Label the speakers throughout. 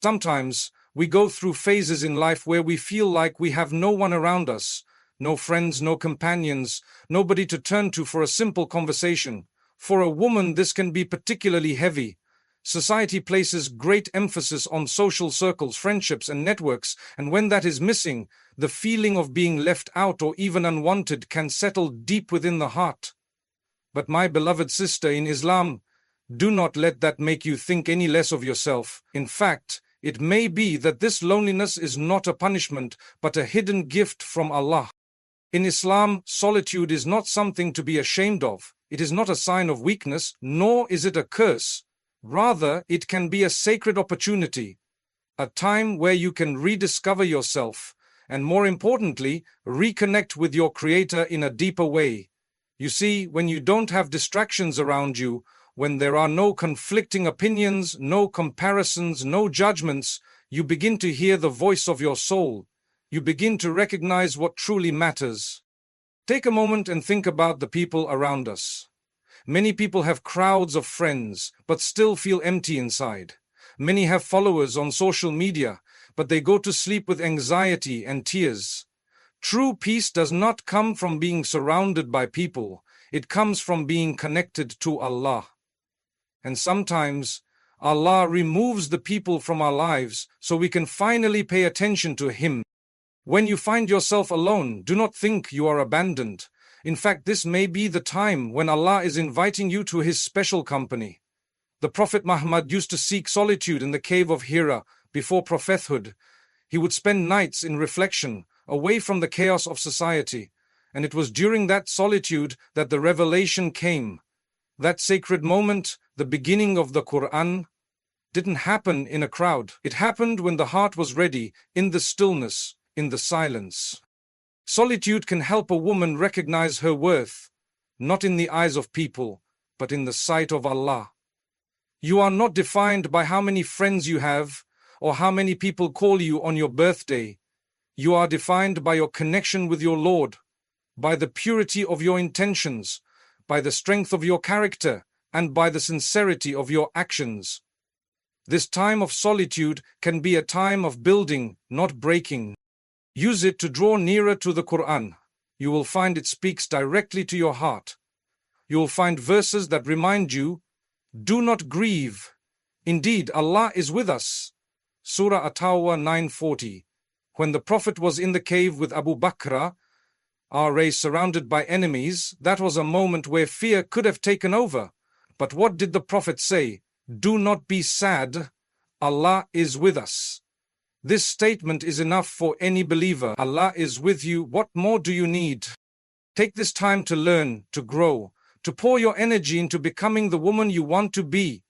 Speaker 1: Sometimes we go through phases in life where we feel like we have no one around us, no friends, no companions, nobody to turn to for a simple conversation. For a woman, this can be particularly heavy. Society places great emphasis on social circles, friendships, and networks, and when that is missing, the feeling of being left out or even unwanted can settle deep within the heart. But my beloved sister in Islam, do not let that make you think any less of yourself. In fact, it may be that this loneliness is not a punishment, but a hidden gift from Allah. In Islam, solitude is not something to be ashamed of. It is not a sign of weakness, nor is it a curse. Rather, it can be a sacred opportunity, a time where you can rediscover yourself, and more importantly, reconnect with your Creator in a deeper way. You see, when you don't have distractions around you, when there are no conflicting opinions, no comparisons, no judgments, you begin to hear the voice of your soul. You begin to recognize what truly matters. Take a moment and think about the people around us. Many people have crowds of friends, but still feel empty inside. Many have followers on social media, but they go to sleep with anxiety and tears. True peace does not come from being surrounded by people. It comes from being connected to Allah. And sometimes, Allah removes the people from our lives so we can finally pay attention to Him. When you find yourself alone, do not think you are abandoned. In fact, this may be the time when Allah is inviting you to His special company. The Prophet Muhammad used to seek solitude in the cave of Hira before prophethood. He would spend nights in reflection, away from the chaos of society. And it was during that solitude that the revelation came. That sacred moment, the beginning of the Quran, didn't happen in a crowd. It happened when the heart was ready, in the stillness, in the silence. Solitude can help a woman recognize her worth, not in the eyes of people, but in the sight of Allah. You are not defined by how many friends you have, or how many people call you on your birthday. You are defined by your connection with your Lord, by the purity of your intentions, by the strength of your character, and by the sincerity of your actions. This time of solitude can be a time of building, not breaking. Use it to draw nearer to the Quran. You will find it speaks directly to your heart. You will find verses that remind you, do not grieve. Indeed, Allah is with us. Surah At-Tawbah 9:40. When the Prophet was in the cave with Abu Bakr, R.A. surrounded by enemies, that was a moment where fear could have taken over. But what did the Prophet say? Do not be sad. Allah is with us. This statement is enough for any believer. Allah is with you. What more do you need? Take this time to learn, to grow, to pour your energy into becoming the woman you want to be.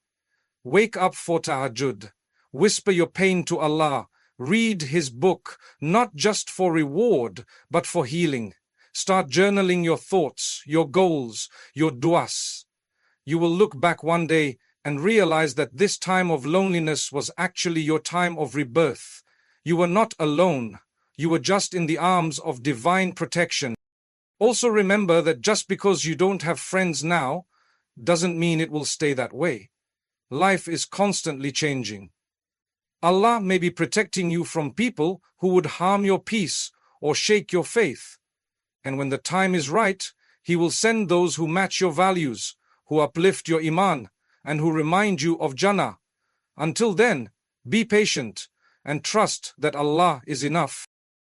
Speaker 1: Wake up for tahajjud. Whisper your pain to Allah. Read His book, not just for reward, but for healing. Start journaling your thoughts, your goals, your du'as. You will look back one day and realize that this time of loneliness was actually your time of rebirth. You were not alone. You were just in the arms of divine protection. Also remember that just because you don't have friends now, doesn't mean it will stay that way. Life is constantly changing. Allah may be protecting you from people who would harm your peace or shake your faith. And when the time is right, He will send those who match your values, who uplift your iman, and who remind you of Jannah. Until then, be patient and trust that Allah is enough.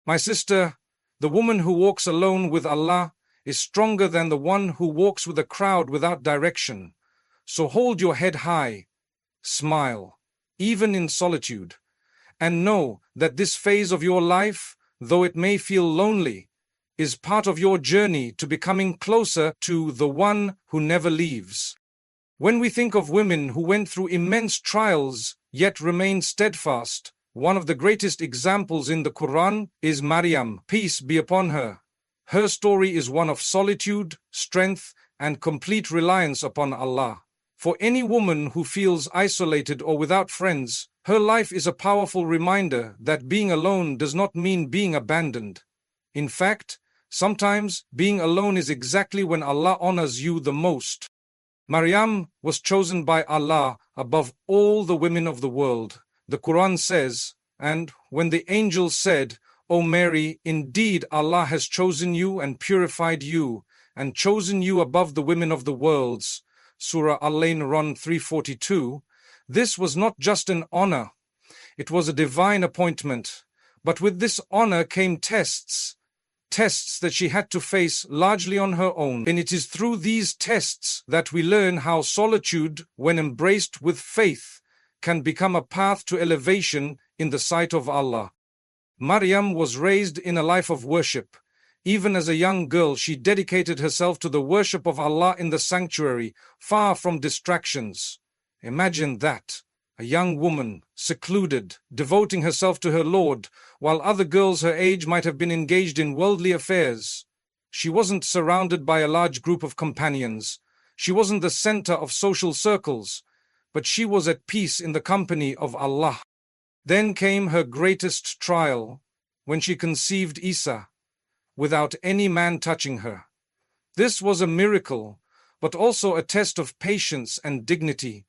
Speaker 1: My sister, the woman who walks alone with Allah is stronger than the one who walks with a crowd without direction. So hold your head high, smile, even in solitude, and know that this phase of your life, though it may feel lonely, is part of your journey to becoming closer to the one who never leaves. When we think of women who went through immense trials yet remained steadfast, one of the greatest examples in the Quran is Maryam, peace be upon her. Her story is one of solitude, strength, and complete reliance upon Allah. For any woman who feels isolated or without friends, her life is a powerful reminder that being alone does not mean being abandoned. In fact, sometimes being alone is exactly when Allah honors you the most. Maryam was chosen by Allah above all the women of the world The Quran says, "And when the angel said, O Mary, indeed Allah has chosen you and purified you, and chosen you above the women of the worlds," Surah Al-Imran 342, this was not just an honor, it was a divine appointment. But with this honor came tests that she had to face largely on her own. And it is through these tests that we learn how solitude, when embraced with faith, can become a path to elevation in the sight of Allah. Maryam was raised in a life of worship. Even as a young girl, she dedicated herself to the worship of Allah in the sanctuary, far from distractions. Imagine that. A young woman, secluded, devoting herself to her Lord, while other girls her age might have been engaged in worldly affairs. She wasn't surrounded by a large group of companions. She wasn't the center of social circles, but she was at peace in the company of Allah. Then came her greatest trial, when she conceived Isa, without any man touching her. This was a miracle, but also a test of patience and dignity.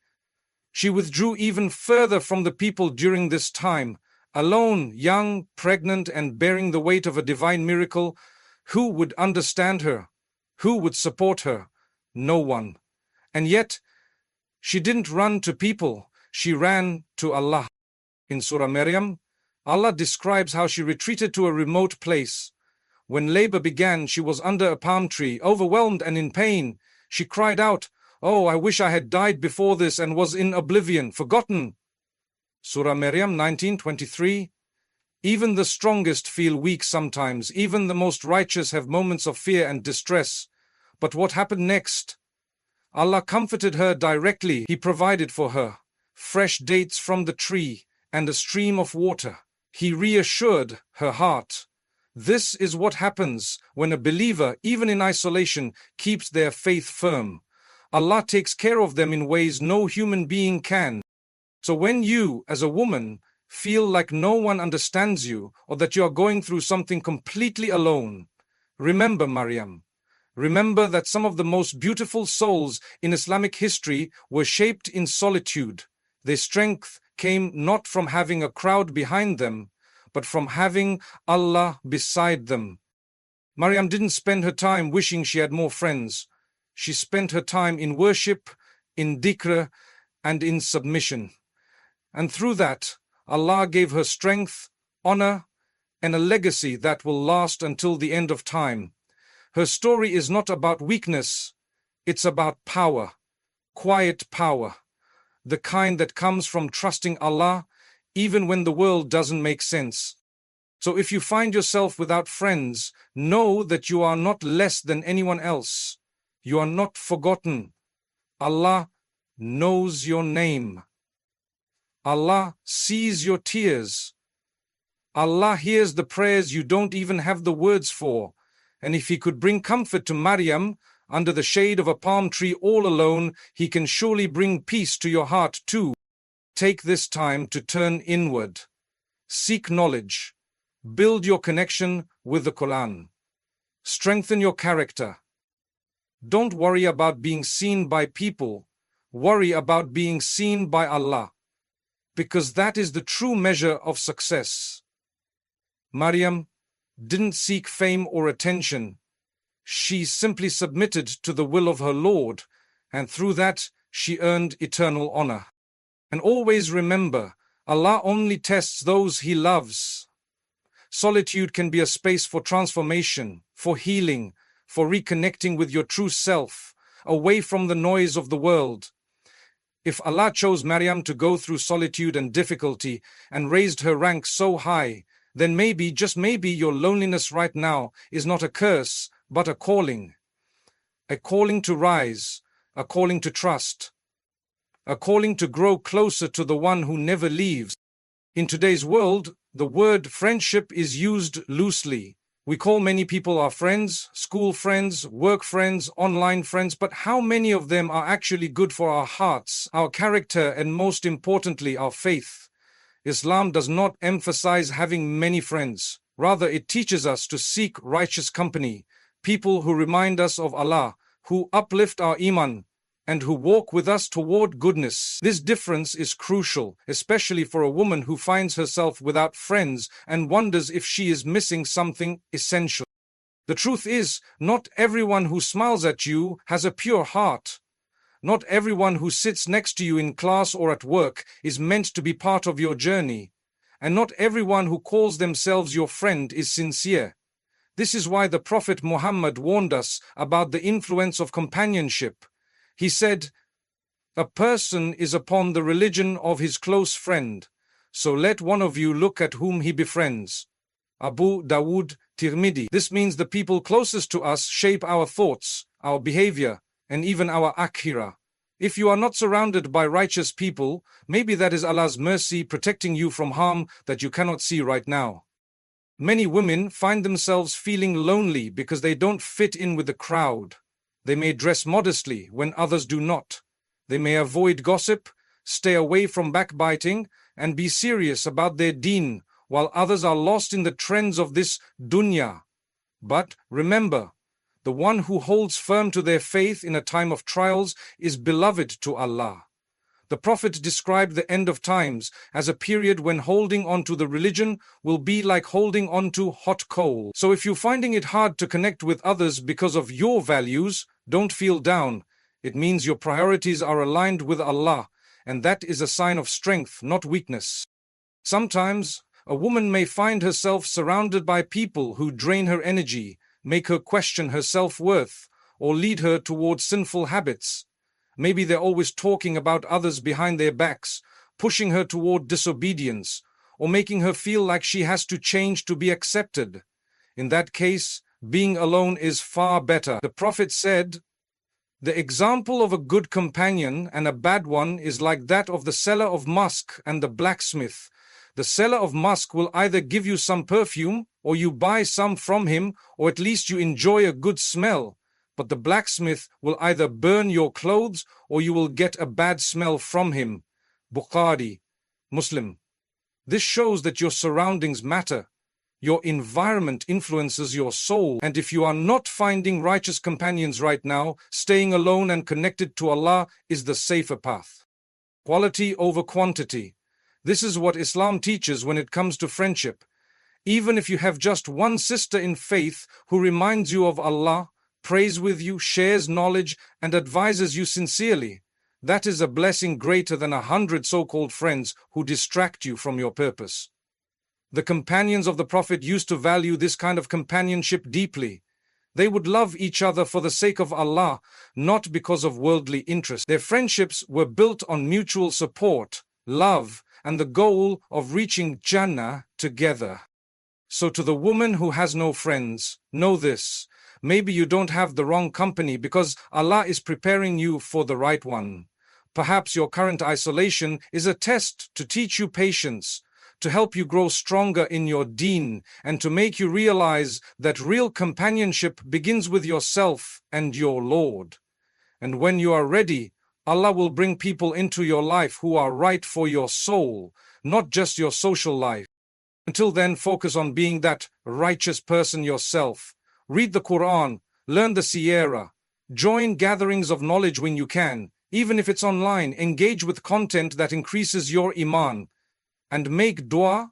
Speaker 1: She withdrew even further from the people during this time, alone, young, pregnant, and bearing the weight of a divine miracle. Who would understand her? Who would support her? No one. And yet, she didn't run to people, she ran to Allah. In Surah Maryam, Allah describes how she retreated to a remote place. When labor began, she was under a palm tree, overwhelmed and in pain. She cried out, "Oh, I wish I had died before this and was in oblivion, forgotten." Surah Maryam 19:23. Even the strongest feel weak sometimes, even the most righteous have moments of fear and distress. But what happened next? Allah comforted her directly. He provided for her fresh dates from the tree and a stream of water. He reassured her heart. This is what happens when a believer, even in isolation, keeps their faith firm. Allah takes care of them in ways no human being can. So when you, as a woman, feel like no one understands you or that you are going through something completely alone, remember Maryam. Remember that some of the most beautiful souls in Islamic history were shaped in solitude. Their strength came not from having a crowd behind them, but from having Allah beside them. Maryam didn't spend her time wishing she had more friends. She spent her time in worship, in dhikr, and in submission. And through that, Allah gave her strength, honor, and a legacy that will last until the end of time. Her story is not about weakness, it's about power, quiet power, the kind that comes from trusting Allah even when the world doesn't make sense. So if you find yourself without friends, know that you are not less than anyone else. You are not forgotten. Allah knows your name. Allah sees your tears. Allah hears the prayers you don't even have the words for. And if He could bring comfort to Maryam under the shade of a palm tree all alone, He can surely bring peace to your heart too. Take this time to turn inward. Seek knowledge. Build your connection with the Quran. Strengthen your character. Don't worry about being seen by people. Worry about being seen by Allah, because that is the true measure of success. Maryam didn't seek fame or attention. She simply submitted to the will of her Lord, and through that she earned eternal honor. And always remember, Allah only tests those He loves. Solitude can be a space for transformation, for healing, for reconnecting with your true self, away from the noise of the world. If Allah chose Maryam to go through solitude and difficulty and raised her rank so high, then maybe, just maybe, your loneliness right now is not a curse, but a calling. A calling to rise, a calling to trust, a calling to grow closer to the one who never leaves. In today's world, the word friendship is used loosely. We call many people our friends, school friends, work friends, online friends, but how many of them are actually good for our hearts, our character, and most importantly, our faith? Islam does not emphasize having many friends. Rather, it teaches us to seek righteous company, people who remind us of Allah, who uplift our iman, and who walk with us toward goodness. This difference is crucial, especially for a woman who finds herself without friends and wonders if she is missing something essential. The truth is, not everyone who smiles at you has a pure heart. Not everyone who sits next to you in class or at work is meant to be part of your journey. And not everyone who calls themselves your friend is sincere. This is why the Prophet Muhammad warned us about the influence of companionship. He said, "A person is upon the religion of his close friend, so let one of you look at whom he befriends." Abu Dawood, Tirmidhi. This means the people closest to us shape our thoughts, our behavior, and even our akhirah. If you are not surrounded by righteous people, maybe that is Allah's mercy protecting you from harm that you cannot see right now. Many women find themselves feeling lonely because they don't fit in with the crowd. They may dress modestly when others do not. They may avoid gossip, stay away from backbiting, and be serious about their deen, while others are lost in the trends of this dunya. But remember, the one who holds firm to their faith in a time of trials is beloved to Allah. The Prophet described the end of times as a period when holding on to the religion will be like holding on to hot coal. So if you're finding it hard to connect with others because of your values, don't feel down. It means your priorities are aligned with Allah, and that is a sign of strength, not weakness. Sometimes, a woman may find herself surrounded by people who drain her energy, make her question her self-worth, or lead her towards sinful habits. Maybe they're always talking about others behind their backs, pushing her toward disobedience, or making her feel like she has to change to be accepted. In that case, being alone is far better. The Prophet said, "The example of a good companion and a bad one is like that of the seller of musk and the blacksmith. The seller of musk will either give you some perfume, or you buy some from him, or at least you enjoy a good smell. But the blacksmith will either burn your clothes, or you will get a bad smell from him." Bukhari, Muslim. This shows that your surroundings matter. Your environment influences your soul, and if you are not finding righteous companions right now, staying alone and connected to Allah is the safer path. Quality over quantity. This is what Islam teaches when it comes to friendship. Even if you have just one sister in faith who reminds you of Allah, prays with you, shares knowledge, and advises you sincerely, that is a blessing greater than 100 so-called friends who distract you from your purpose. The companions of the Prophet used to value this kind of companionship deeply. They would love each other for the sake of Allah, not because of worldly interest. Their friendships were built on mutual support, love, and the goal of reaching Jannah together. So to the woman who has no friends, know this: maybe you don't have the wrong company because Allah is preparing you for the right one. Perhaps your current isolation is a test to teach you patience, to help you grow stronger in your deen, and to make you realize that real companionship begins with yourself and your Lord. And when you are ready, Allah will bring people into your life who are right for your soul, not just your social life. Until then, focus on being that righteous person yourself. Read the Quran, learn the Sierra, join gatherings of knowledge when you can, even if it's online. Engage with content that increases your iman, and make dua,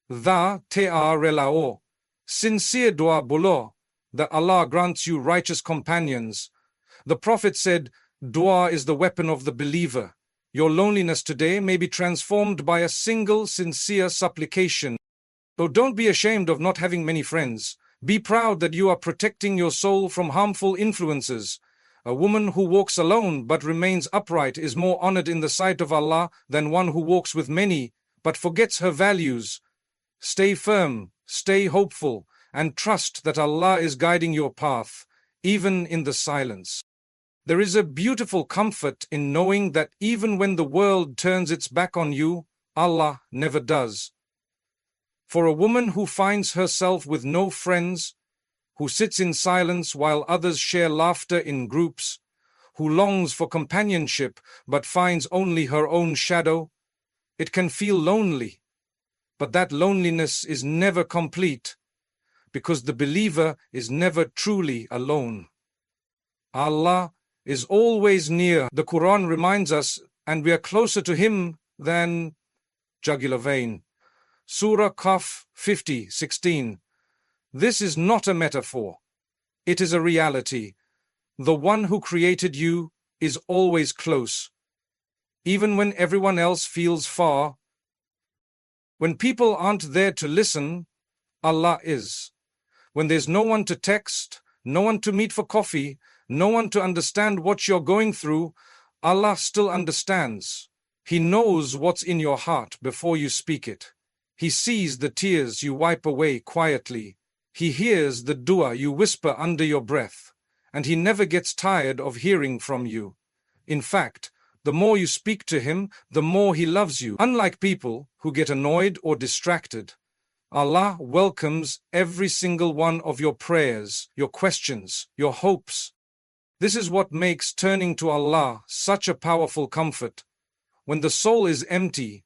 Speaker 1: da te relao, sincere dua bolo, that Allah grants you righteous companions. The Prophet said, "Dua is the weapon of the believer." Your loneliness today may be transformed by a single sincere supplication. So don't be ashamed of not having many friends. Be proud that you are protecting your soul from harmful influences. A woman who walks alone but remains upright is more honored in the sight of Allah than one who walks with many but forgets her values. Stay firm, stay hopeful, and trust that Allah is guiding your path, even in the silence. There is a beautiful comfort in knowing that even when the world turns its back on you, Allah never does. For a woman who finds herself with no friends, who sits in silence while others share laughter in groups, who longs for companionship but finds only her own shadow, it can feel lonely. But that loneliness is never complete, because the believer is never truly alone. Allah is always near. The Quran reminds us, and we are closer to Him than jugular vein. Surah Kaf 50:16. This is not a metaphor. It is a reality. The one who created you is always close, even when everyone else feels far. When people aren't there to listen, Allah is. When there's no one to text, no one to meet for coffee, no one to understand what you're going through, Allah still understands. He knows what's in your heart before you speak it. He sees the tears you wipe away quietly. He hears the dua you whisper under your breath, and He never gets tired of hearing from you. In fact, the more you speak to Him, the more He loves you. Unlike people who get annoyed or distracted, Allah welcomes every single one of your prayers, your questions, your hopes. This is what makes turning to Allah such a powerful comfort. When the soul is empty,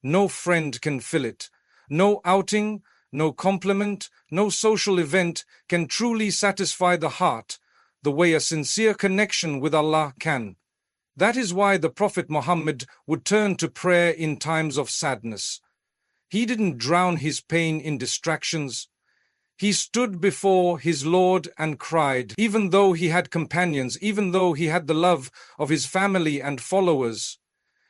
Speaker 1: no friend can fill it. No outing, no compliment, no social event can truly satisfy the heart the way a sincere connection with Allah can. That is why the Prophet Muhammad would turn to prayer in times of sadness. He didn't drown his pain in distractions. He stood before his Lord and cried, even though he had companions, even though he had the love of his family and followers.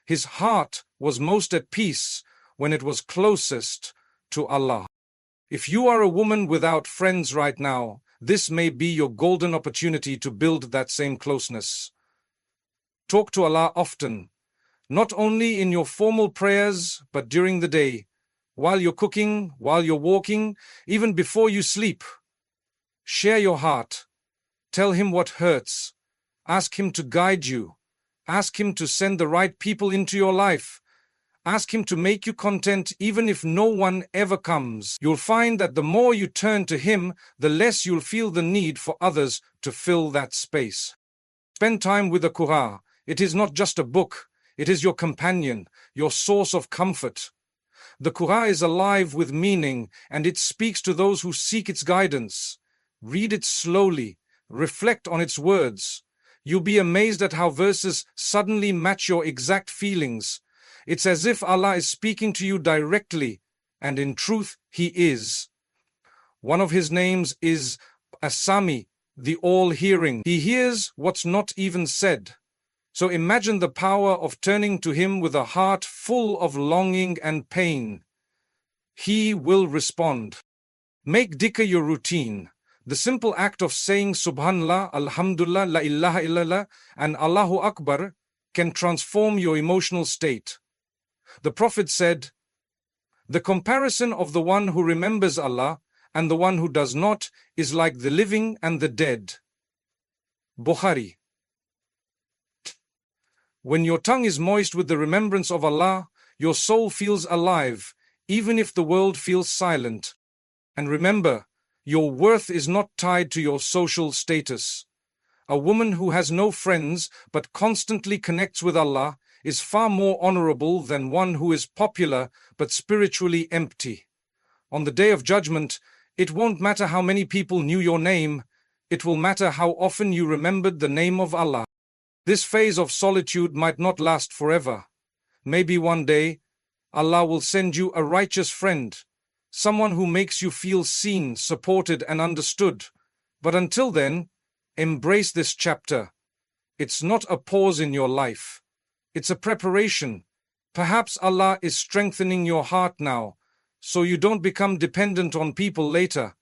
Speaker 1: His heart was most at peace when it was closest to Allah. If you are a woman without friends right now, this may be your golden opportunity to build that same closeness. Talk to Allah often, not only in your formal prayers, but during the day, while you're cooking, while you're walking, even before you sleep. Share your heart. Tell Him what hurts. Ask Him to guide you. Ask Him to send the right people into your life. Ask Him to make you content even if no one ever comes. You'll find that the more you turn to Him, the less you'll feel the need for others to fill that space. Spend time with the Quran. It is not just a book. It is your companion, your source of comfort. The Quran is alive with meaning, and it speaks to those who seek its guidance. Read it slowly. Reflect on its words. You'll be amazed at how verses suddenly match your exact feelings. It's as if Allah is speaking to you directly, and in truth, He is. One of His names is As-Sami, the all-hearing. He hears what's not even said. So imagine the power of turning to Him with a heart full of longing and pain. He will respond. Make dhikr your routine. The simple act of saying Subhanallah, Alhamdulillah, La ilaha illallah, and Allahu Akbar can transform your emotional state. The Prophet said, "The comparison of the one who remembers Allah and the one who does not is like the living and the dead." Bukhari. When your tongue is moist with the remembrance of Allah, your soul feels alive, even if the world feels silent. And remember, your worth is not tied to your social status. A woman who has no friends but constantly connects with Allah is far more honorable than one who is popular but spiritually empty. On the Day of Judgment, it won't matter how many people knew your name, it will matter how often you remembered the name of Allah. This phase of solitude might not last forever. Maybe one day, Allah will send you a righteous friend, someone who makes you feel seen, supported, and understood. But until then, embrace this chapter. It's not a pause in your life. It's a preparation. Perhaps Allah is strengthening your heart now, so you don't become dependent on people later.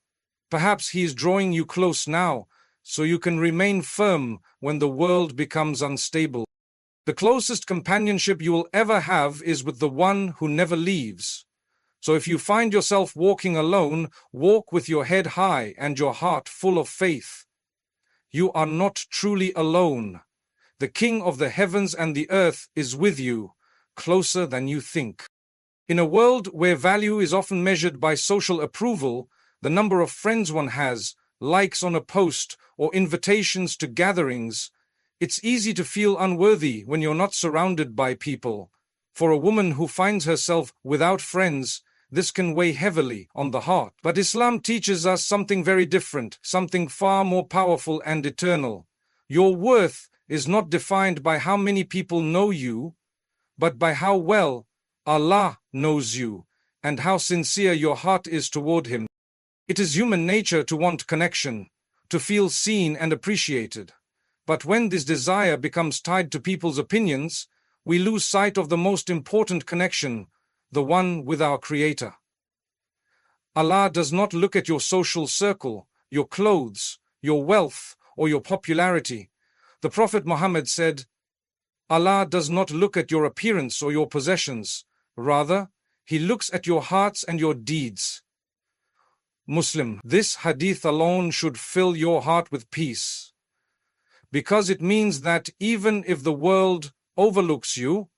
Speaker 1: Perhaps He is drawing you close now, so you can remain firm when the world becomes unstable. The closest companionship you will ever have is with the one who never leaves. So if you find yourself walking alone, walk with your head high and your heart full of faith. You are not truly alone. The King of the heavens and the earth is with you, closer than you think. In a world where value is often measured by social approval, the number of friends one has, likes on a post, or invitations to gatherings, it's easy to feel unworthy when you're not surrounded by people. For a woman who finds herself without friends, this can weigh heavily on the heart. But Islam teaches us something very different, something far more powerful and eternal. Your worth is not defined by how many people know you, but by how well Allah knows you and how sincere your heart is toward Him. It is human nature to want connection, to feel seen and appreciated. But when this desire becomes tied to people's opinions, we lose sight of the most important connection, the one with our Creator. Allah does not look at your social circle, your clothes, your wealth, or your popularity. The Prophet Muhammad said, Allah does not look at your appearance or your possessions. Rather, He looks at your hearts and your deeds. Muslim, this hadith alone should fill your heart with peace, because it means that even if the world overlooks you,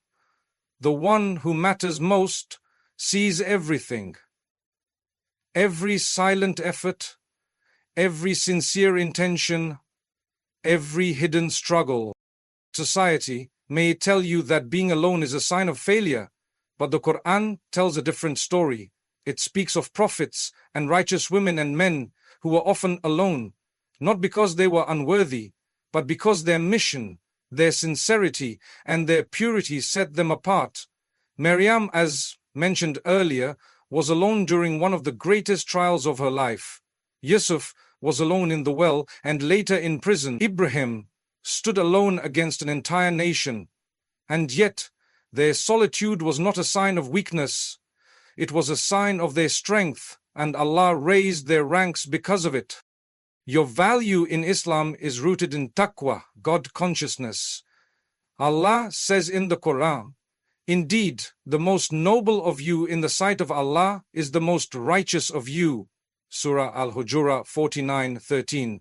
Speaker 1: the one who matters most sees everything. Every silent effort, every sincere intention, every hidden struggle. Society may tell you that being alone is a sign of failure, but the Quran tells a different story. It speaks of prophets and righteous women and men who were often alone, not because they were unworthy, but because their mission, their sincerity, and their purity set them apart. Maryam, as mentioned earlier, was alone during one of the greatest trials of her life. Yusuf was alone in the well and later in prison. Ibrahim stood alone against an entire nation. And yet, their solitude was not a sign of weakness. It was a sign of their strength, and Allah raised their ranks because of it. Your value in Islam is rooted in taqwa, God consciousness. Allah says in the Quran, "Indeed, the most noble of you in the sight of Allah is the most righteous of you." Surah Al-Hujurah 49:13.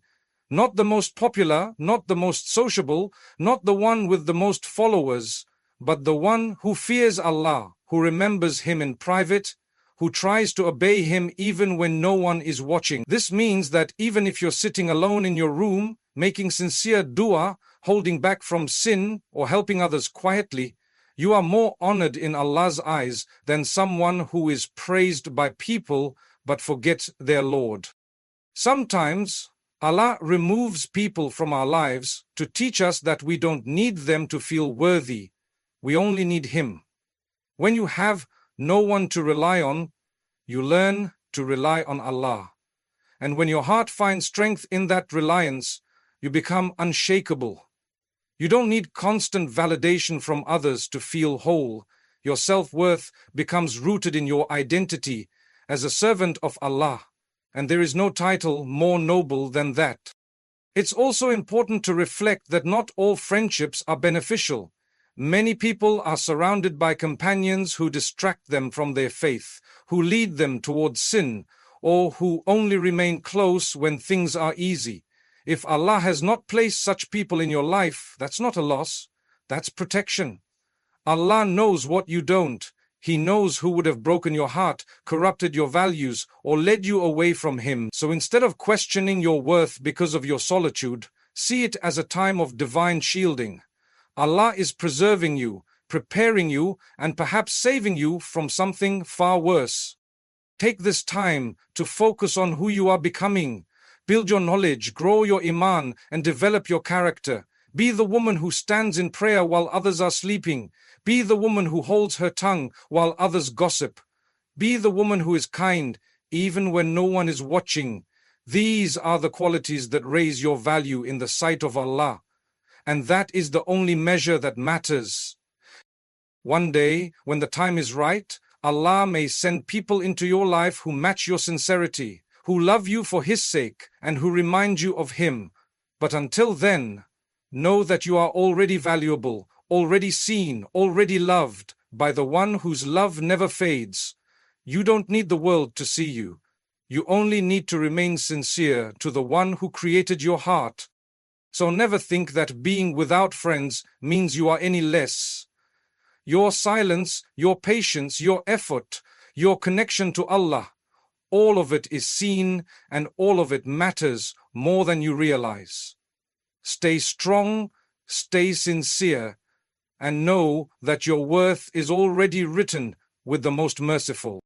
Speaker 1: Not the most popular, not the most sociable, not the one with the most followers, but the one who fears Allah, who remembers Him in private, who tries to obey Him even when no one is watching. This means that even if you're sitting alone in your room, making sincere dua, holding back from sin, or helping others quietly, you are more honored in Allah's eyes than someone who is praised by people but forgets their Lord. Sometimes Allah removes people from our lives to teach us that we don't need them to feel worthy. We only need Him. When you have no one to rely on, you learn to rely on Allah. And when your heart finds strength in that reliance, you become unshakable. You don't need constant validation from others to feel whole. Your self-worth becomes rooted in your identity as a servant of Allah, and there is no title more noble than that. It's also important to reflect that not all friendships are beneficial. Many people are surrounded by companions who distract them from their faith, who lead them towards sin, or who only remain close when things are easy. If Allah has not placed such people in your life, that's not a loss, that's protection. Allah knows what you don't. He knows who would have broken your heart, corrupted your values, or led you away from Him. So instead of questioning your worth because of your solitude, see it as a time of divine shielding. Allah is preserving you, preparing you, and perhaps saving you from something far worse. Take this time to focus on who you are becoming. Build your knowledge, grow your iman, and develop your character. Be the woman who stands in prayer while others are sleeping. Be the woman who holds her tongue while others gossip. Be the woman who is kind, even when no one is watching. These are the qualities that raise your value in the sight of Allah. And that is the only measure that matters. One day, when the time is right, Allah may send people into your life who match your sincerity, who love you for His sake, and who remind you of Him. But until then, know that you are already valuable, already seen, already loved by the one whose love never fades. You don't need the world to see you. You only need to remain sincere to the one who created your heart. So never think that being without friends means you are any less. Your silence, your patience, your effort, your connection to Allah, all of it is seen and all of it matters more than you realize. Stay strong, stay sincere, and know that your worth is already written with the most merciful.